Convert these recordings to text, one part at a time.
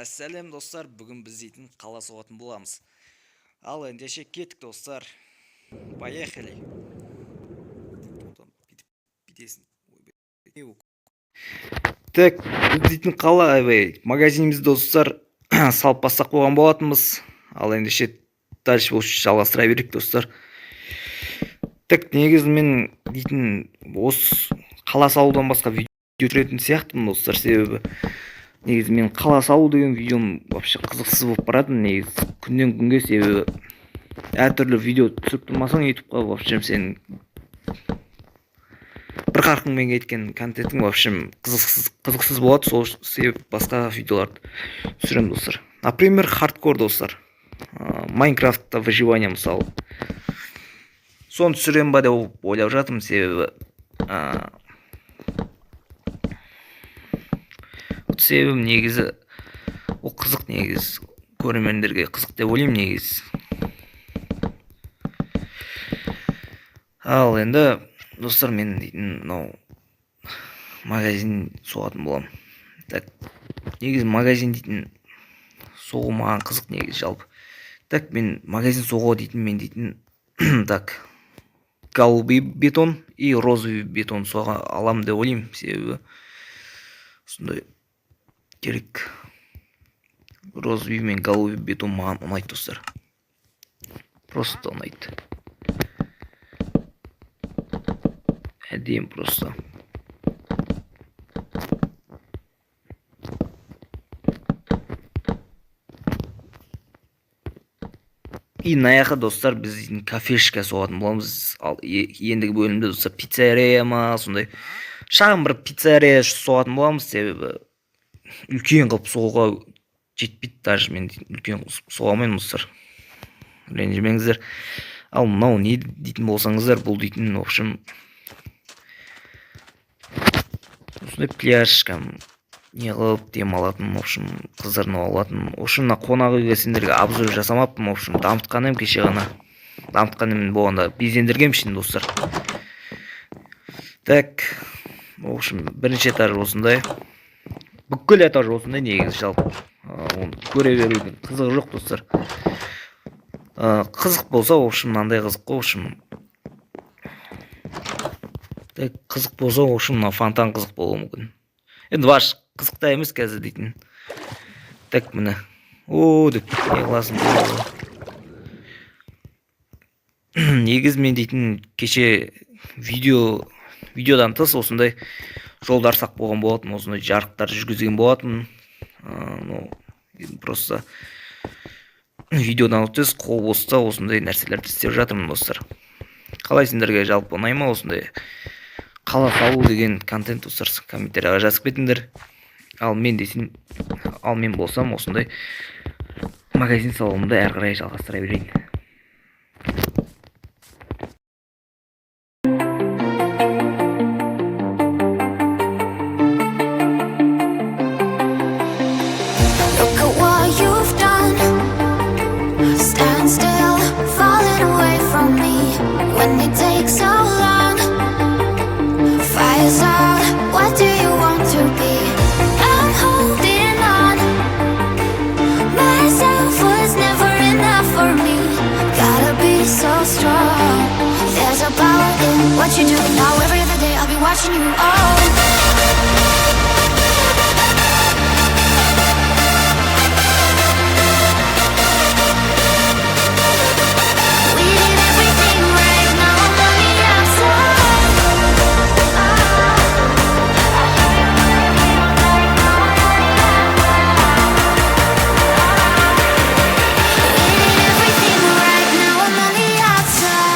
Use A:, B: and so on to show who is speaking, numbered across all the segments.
A: Сәлем достар, бүгін біз дейтін қала соғатын боламыз. Ал ендеше кеттік достар. Поехали. Так, біз дейтін қала магазинімізді достар салып бастақ болған болатынбыз. Ал ендеше дальше жалғастыра берейік достар. Так, негізі мен дейтін осы қала салудан басқа видео түсіретін сияқтымын достар, себебі негізі мен қала салу деген видеом вообще қызықсыз болып барады негізі күннен күнге, себебі әртүрлі видео түсіріп тұрмасаң ютубқа вообще сен бір қарқынмен кеткен контентің вообще қызықсыз болады. Сол себеп басқа видеоларды түсіремін достар. Например, хардкор достар, Майнкрафтта выживание мысалы, соны түсіремін ба деп ойлап жатырмын, себебі негізі ол қызық, негізі көрермендерге қызық деп ойлаймын негізі. Ал енді достар, мен дейтін мынау магазин соғатын боламын. Так, негізі магазин дейтін соғу маған қызық негізі жалпы. Так, мен магазин соғу дейтін, мен дейтін так, голубый бетон и розовый бетон соға аламын деп ойлаймын, себебі сондай керек. Розовый мен голубый бетон маған ұнайды достар, просто ұнайды, әдем просто. И наяқы достар, біз кафешка соғатын боламыз. Ал ендігі бөлімде достар пиццерия ма, сондай шағын бір пиццерия соғатын боламыз, себебі үлкен қылып соғуға жетпейді, даже мен үлкен соға алмаймын достар, ренжімеңіздер. Ал мынау не дейтін болсаңыздар, бұл дейтін в общем осындай пляж, не қылып демалатын, в общем қыздарын алатын. В общем мына қонақ үйге сендерге обзор жасамаппын, в общем дамытқан едім кеше ғана. Дамытқан едім болғанда безендіргенмін достар. Так, в общем бірінші этаж осындай, бүкіл этаж осындай негізі жалпы. Оны көре берудің қызығы жоқ достар. Қызық болса, в общем мынандай қызық қой, в общем. Так, қызық болса, в общем мына фонтан қызық болуы мүмкін. Енді баш қызықта емес қазір дейтін. Так, міне. Деп не қыласың. Негіз мен дейтін кеше видеодан тыс осындай жолдар сақ болған болатын, осындай жарықтар жүргізген болатын. Просто видеодан өтес қол боста осындай нәрселерді істеп жатырмын достар. Қалай сендерге жалпы ұнай ма осындай қала салу деген контент достар? Комментарияға жазып кетіңдер. Ал мен болсам осындай магазин салуымды әрі қарай жалғастыра берейін.
B: What you do now, every other day I'll be watching you all. We did everything right, now I'm on the outside. We did everything right, now I'm on the outside.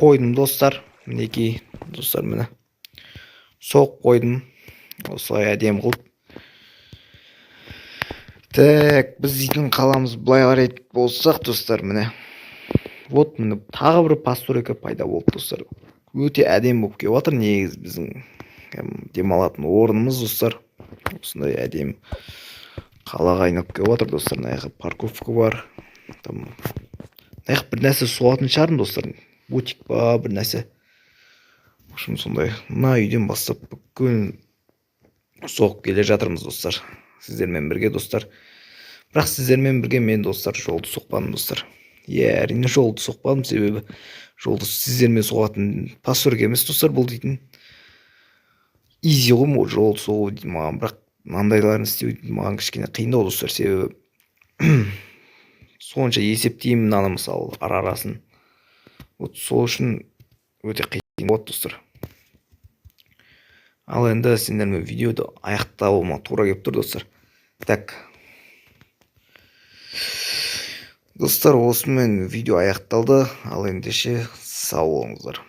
A: Қойдым достар, мінекей достар, міне соғып қойдым. осылай әдемі қылып. Так, біз дейтін қаламыз былай қарайтын болсақ, достар, міне. Вот міне тағы бір постройка пайда болды, достар. Өте әдемі болып келіп жатыр. Негізі біздің демалатын орнымыз, достар. Осындай әдемі қалаға айналып келіп жатыр, достар. Мына жақта парковка бар. Там мына жақта бір нәрсе соғатын шығармын, достар. Бутик па, бір нәрсе. В общем, сондай. Мына үйден бастап бүкіл соғып келе жатырмыз, достар. Сіздермен бірге, достар. Бірақ сіздермен бірге мен, достар, жолды соқпадым, достар. Әрине жолды соқпадым, себебі жолды сіздермен соғатын постройка емес, достар, бұл дейтін. Изи ғой бұл жолды соғу дейді маған, бірақ мынандайларын істеу маған кішкене қиындау, достар, себебі сонша есептеймін мынаны, мысалы, арасын. Вот сол үшін өте қиын болады, достар. Ал енді сендермен видеоды аяқтауыма тура келіп тұр, достар. Так. Достар, осымен видео аяқталды. Ал ендеше сау болыңыздар.